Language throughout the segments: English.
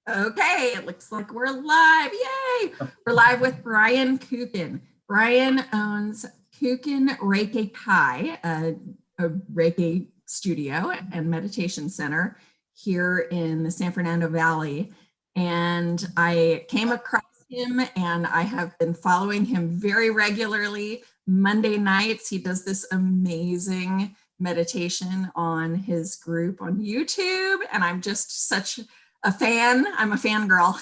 Okay, it looks like we're live. Yay! We're live with Brian Kukan. Brian owns Kukan Reiki Kai, a Reiki studio and meditation center here in the San Fernando Valley. And I came across him and I have been following him very regularly. Monday nights, he does this amazing meditation on his group on YouTube. And I'm just such a fan. I'm a fangirl.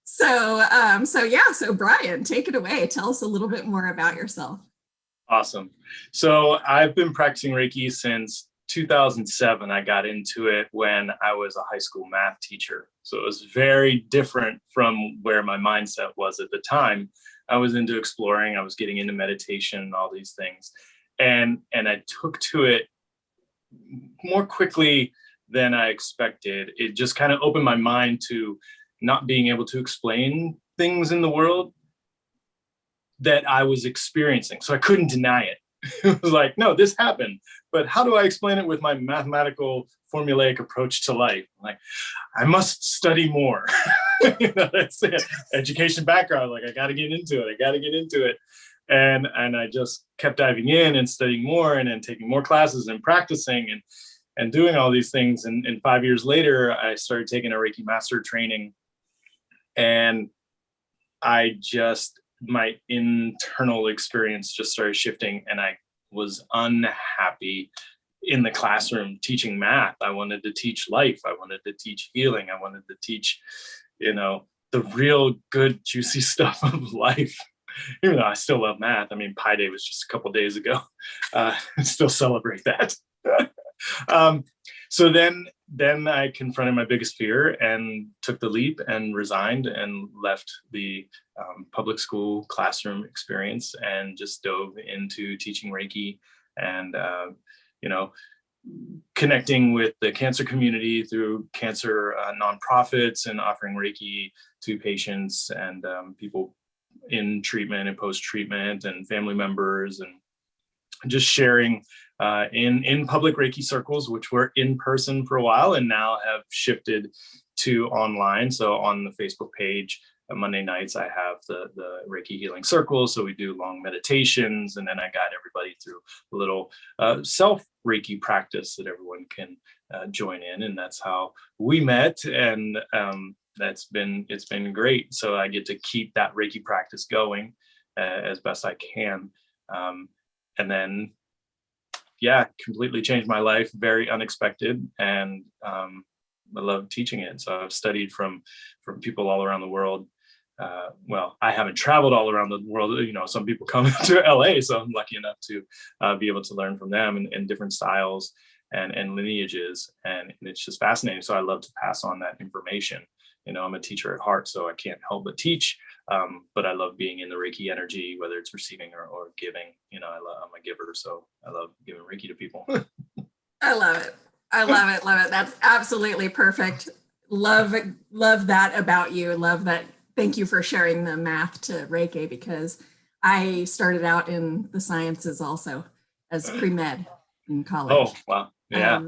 So Brian, take it away. Tell us a little bit more about yourself. Awesome. So I've been practicing Reiki since 2007. I got into it when I was a high school math teacher. So it was very different from where my mindset was at the time. I was into exploring, I was getting into meditation and all these things. And I took to it more quickly than I expected. It just kind of opened my mind to not being able to explain things in the world that I was experiencing. So I couldn't deny it. It was like, no, this happened, but how do I explain it with my mathematical formulaic approach to life? Like, I must study more. That's it. Education background. Like, I got to get into it. And I just kept diving in and studying more and then taking more classes and practicing and doing all these things. And 5 years later, I started taking a Reiki Master training, and my internal experience just started shifting, and I was unhappy in the classroom teaching math. I wanted to teach life. I wanted to teach healing. I wanted to teach, the real good, juicy stuff of life. Even though I still love math. I mean, Pi Day was just a couple of days ago. I still celebrate that. So then I confronted my biggest fear and took the leap and resigned and left the public school classroom experience and just dove into teaching Reiki and, connecting with the cancer community through cancer nonprofits and offering Reiki to patients and people in treatment and post-treatment and family members, and just sharing in public Reiki circles, which were in person for a while and now have shifted to online. So on the Facebook page, Monday nights, I have the Reiki healing circles. So we do long meditations, and then I guide everybody through a little self Reiki practice that everyone can join in. And that's how we met. And it's been great. So I get to keep that Reiki practice going as best I can. And then, completely changed my life, very unexpected. And I love teaching it. So I've studied from people all around the world. Well, I haven't traveled all around the world. Some people come to LA, so I'm lucky enough to be able to learn from them in different styles and lineages. And it's just fascinating. So I love to pass on that information. I'm a teacher at heart, so I can't help but teach. But I love being in the Reiki energy, whether it's receiving or giving. I'm a giver, so I love giving Reiki to people. I love it. That's absolutely perfect. Love that about you. Love that. Thank you for sharing the math to Reiki, because I started out in the sciences also as pre-med in college. Oh, wow. Yeah.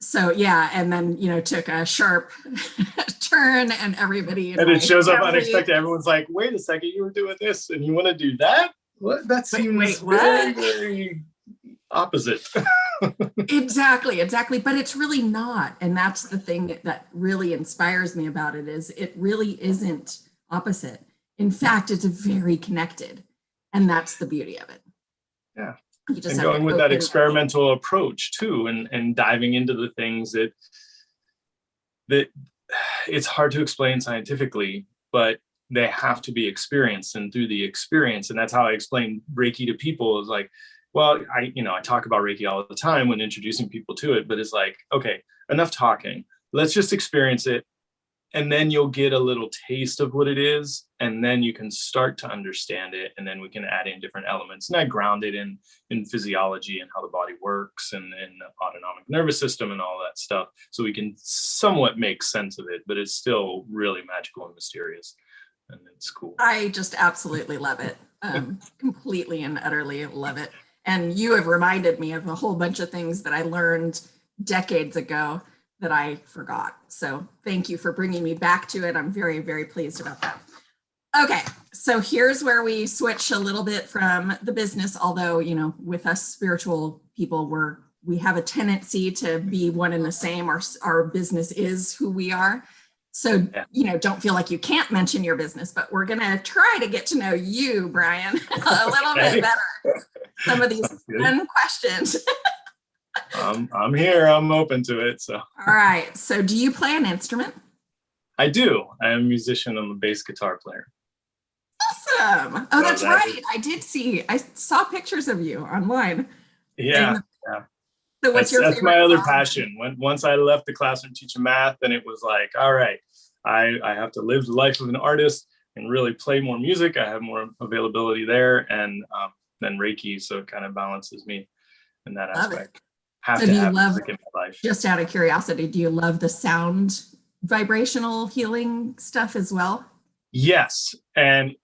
So yeah, and then took a sharp turn, and everybody and it shows up unexpected. Everyone's like, "Wait a second, you were doing this, and you want to do that? What? That seems very, very opposite." Exactly. But it's really not, and that's the thing that really inspires me about it. Is it really isn't opposite. In fact, it's very connected, and that's the beauty of it. Yeah. And going with that experimental approach too, and diving into the things that it's hard to explain scientifically, but they have to be experienced, and through the experience. And that's how I explain Reiki to people, is like, well, I talk about Reiki all the time when introducing people to it, but it's like, okay, enough talking. Let's just experience it. And then you'll get a little taste of what it is, and then you can start to understand it, and then we can add in different elements. And I ground it in physiology and how the body works, and the autonomic nervous system and all that stuff, so we can somewhat make sense of it, but it's still really magical and mysterious, and it's cool. I just absolutely love it. Completely and utterly love it. And you have reminded me of a whole bunch of things that I learned decades ago that I forgot. So thank you for bringing me back to it. I'm very, very pleased about that. Okay, so here's where we switch a little bit from the business, although, you know, with us spiritual people, we have a tendency to be one and the same. Our business is who we are. So, you know, don't feel like you can't mention your business, but we're going to try to get to know you, Brian, a little bit better. Some of these fun questions. I'm here. I'm open to it. So. All right. So do you play an instrument? I do. I am a musician. I'm a bass guitar player. Awesome. Oh, that's right. I saw pictures of you online. Yeah. So what's your that's my other passion. Once I left the classroom teaching math, then it was like, all right, I have to live the life of an artist and really play more music. I have more availability there, and then Reiki, so it kind of balances me in that aspect. Have to have music in my life. Just out of curiosity, do you love the sound vibrational healing stuff as well? Yes, and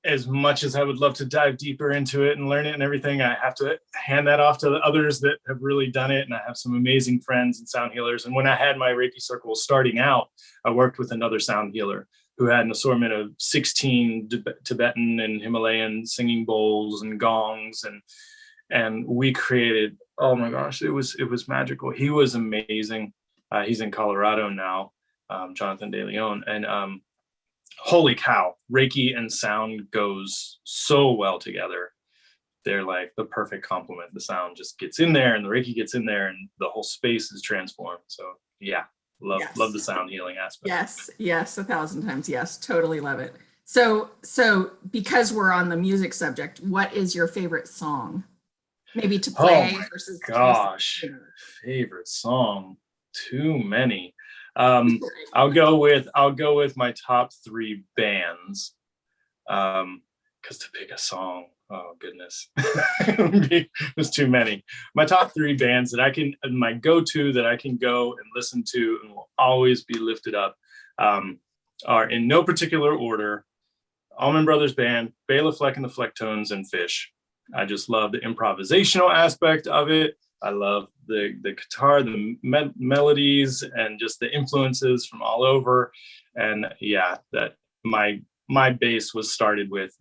as much as I would love to dive deeper into it and learn it and everything, I have to hand that off to the others that have really done it. And I have some amazing friends and sound healers. And when I had my Reiki circle starting out, I worked with another sound healer who had an assortment of 16 Tibetan and Himalayan singing bowls and gongs. And we created, oh my gosh, it was magical. He was amazing. He's in Colorado now, Jonathan De Leon. And holy cow, Reiki and sound goes so well together. They're like the perfect complement. The sound just gets in there and the Reiki gets in there and the whole space is transformed. So yeah, love the sound healing aspect. Yes, 1,000 times yes, totally love it. So because we're on the music subject, what is your favorite song? Maybe to play versus gosh, favorite song, too many. I'll go with my top 3 bands, because to pick a song, oh goodness, there's too many. My top 3 bands that my go-to that I can go and listen to and will always be lifted up, are in no particular order: Allman Brothers Band, Bela Fleck and the Flecktones, and Fish. I just love the improvisational aspect of it. I love the guitar, the melodies, and just the influences from all over. And yeah, that my bass was started with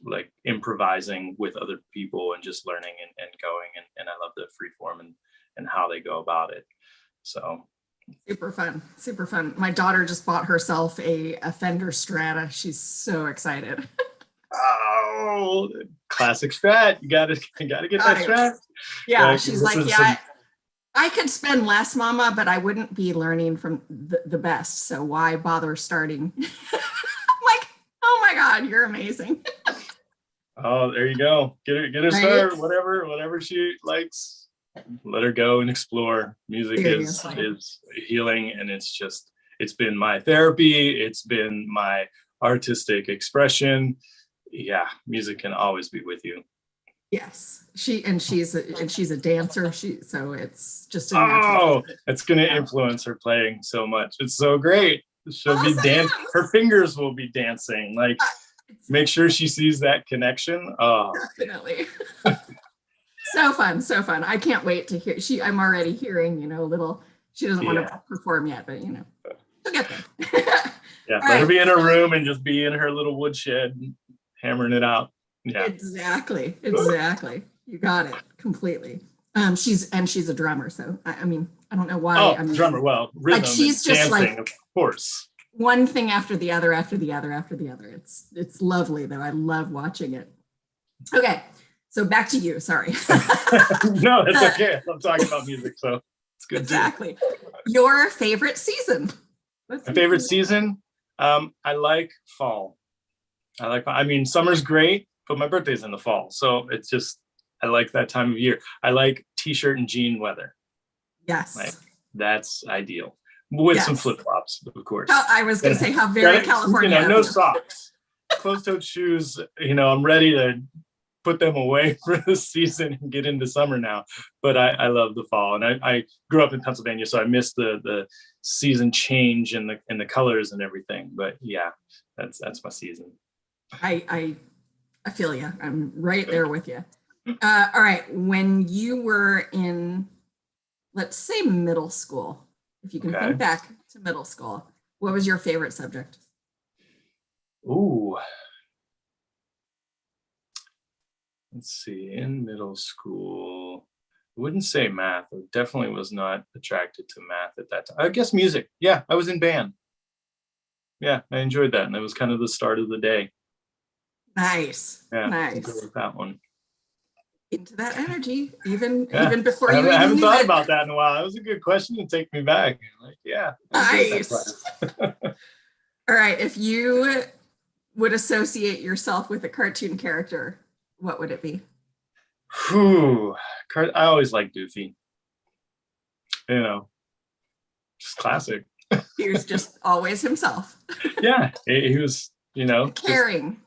like improvising with other people and just learning and going. And I love the freeform and how they go about it. So super fun. My daughter just bought herself a Fender Strata. She's so excited. Oh, classic Strat. You gotta get that Strat. Yeah, she's like, I could spend less, Mama, but I wouldn't be learning from the best. So why bother starting? I'm like, oh my God, you're amazing. Oh, there you go. Get her started. Whatever she likes, let her go and explore. Music is healing, and it's been my therapy. It's been my artistic expression. Yeah, music can always be with you. Yes, she's a dancer. So it's just it's going to influence her playing so much. It's so great. She'll be dancing. Her fingers will be dancing. Like, make sure she sees that connection. Oh, definitely. So fun. I can't wait to hear. I'm already hearing, a little. She doesn't want to perform yet, but she'll get there. Yeah, let her be in her room and just be in her little woodshed, hammering it out. Yeah, exactly. You got it completely. She's a drummer, so I don't know why. Oh, drummer. Well, rhythm, like she's just dancing, of course. One thing after the other. It's lovely though. I love watching it. Okay, so back to you. Sorry. No, that's okay. I'm talking about music, so it's good. Exactly. Your favorite season? My favorite season? I like fall. Summer's great, but my birthday's in the fall. So it's just, I like that time of year. I like t-shirt and jean weather. Yes. That's ideal. With some flip-flops, of course. I was going to say how very California. No socks. Closed-toed shoes, I'm ready to put them away for the season and get into summer now. But I love the fall. And I grew up in Pennsylvania, so I missed the season change and the colors and everything. But yeah, that's my season. I feel you. I'm right there with you. All right. When you were in, let's say, middle school, if you can think back to middle school, what was your favorite subject? Ooh. Let's see, in middle school, I wouldn't say math. I definitely was not attracted to math at that time. I guess music. Yeah, I was in band. Yeah, I enjoyed that. And it was kind of the start of the day. Nice. Yeah, Nice. go with that one. Into that energy, even Yeah. before I you even haven't knew thought it. about that in a while. That was a good question to take me back. Like, yeah. I enjoyed that Nice. All right. If you would associate yourself with a cartoon character, what would it be? Whew. I always like Goofy. You know, just classic. He was just always himself. Yeah, he was, you know, Caring.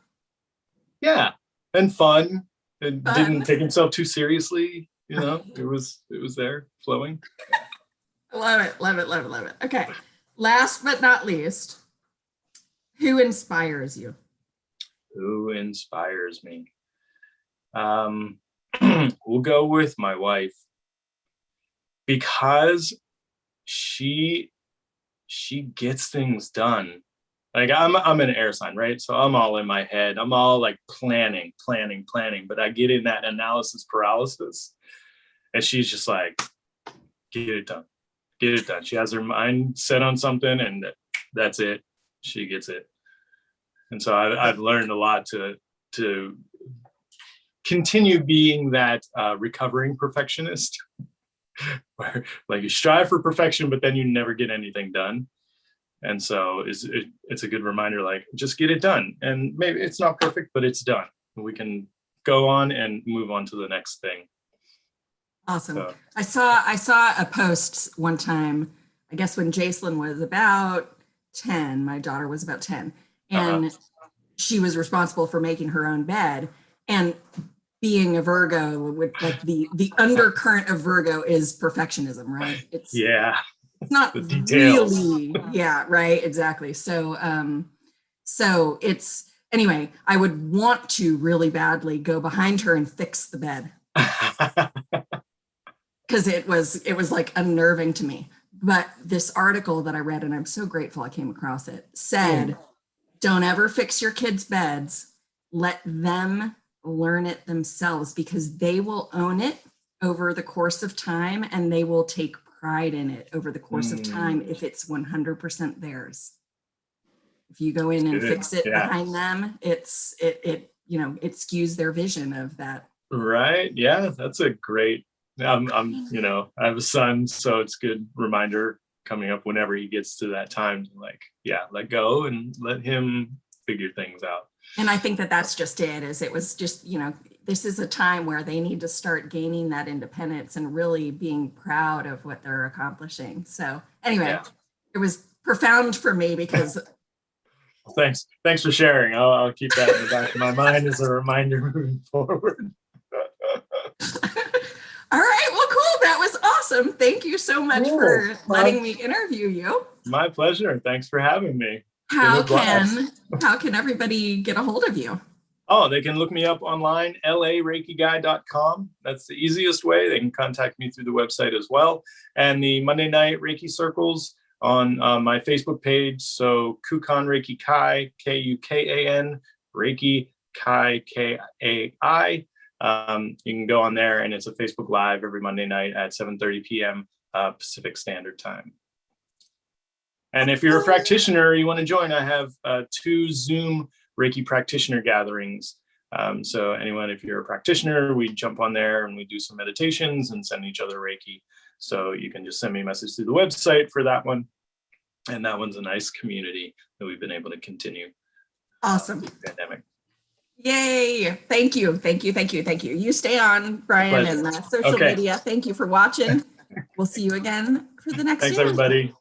yeah, and fun. It Fun. didn't take himself too seriously. You know, it was there flowing. Love it, love it, love it, love it. Okay. Last but not least, who inspires you? Who inspires me? We'll go with my wife, because she gets things done. Like I'm an air sign, right? So I'm all in my head. I'm all like planning, but I get in that analysis paralysis, and she's just like, get it done. She has her mind set on something, and that's it. She gets it. And so I've learned a lot to continue being that recovering perfectionist, where like you strive for perfection, but then you never get anything done. And so it's a good reminder, like, just get it done. And maybe it's not perfect, but it's done. We can go on and move on to the next thing. Awesome. So. I saw a post one time, I guess when Jacelyn was about 10, my daughter was about 10, and she was responsible for making her own bed. And being a Virgo, with like the undercurrent of Virgo is perfectionism, right? It's not really, yeah, right, exactly. So so it's, anyway, I would want to really badly go behind her and fix the bed, because it was like unnerving to me. But this article that I read, and I'm so grateful I came across it, said, don't ever fix your kids' beds. Let them learn it themselves, because they will own it over the course of time, and they will take pride in it over the course of time if it's 100% theirs. If you go in and fix it behind them, it skews their vision of that. Right. Yeah, that's a great, I'm I have a son, so it's a good reminder coming up whenever he gets to that time, like, let go and let him figure things out. And I think that that's just it, it was just, this is a time where they need to start gaining that independence and really being proud of what they're accomplishing. So anyway, it was profound for me, because thanks for sharing. I'll keep that in the back of my mind as a reminder moving forward. All right, well, cool. That was awesome. Thank you so much for letting me interview you. My pleasure. Thanks for having me. How can everybody get a hold of you? Oh, they can look me up online, lareikigai.com. That's the easiest way. They can contact me through the website as well. And the Monday Night Reiki Circles on my Facebook page. So Kukan Reiki Kai, Kukan, Reiki Kai, Kai. You can go on there, and it's a Facebook Live every Monday night at 7:30 p.m. Pacific Standard Time. And if you're a practitioner, you want to join, I have 2 Zoom Reiki practitioner gatherings. So anyone, if you're a practitioner, we jump on there and we do some meditations and send each other Reiki. So you can just send me a message through the website for that one. And that one's a nice community that we've been able to continue. Awesome. Pandemic. Yay. Thank you. You stay on, Brian, and social media. Thank you for watching. We'll see you again for the next Thanks, everybody.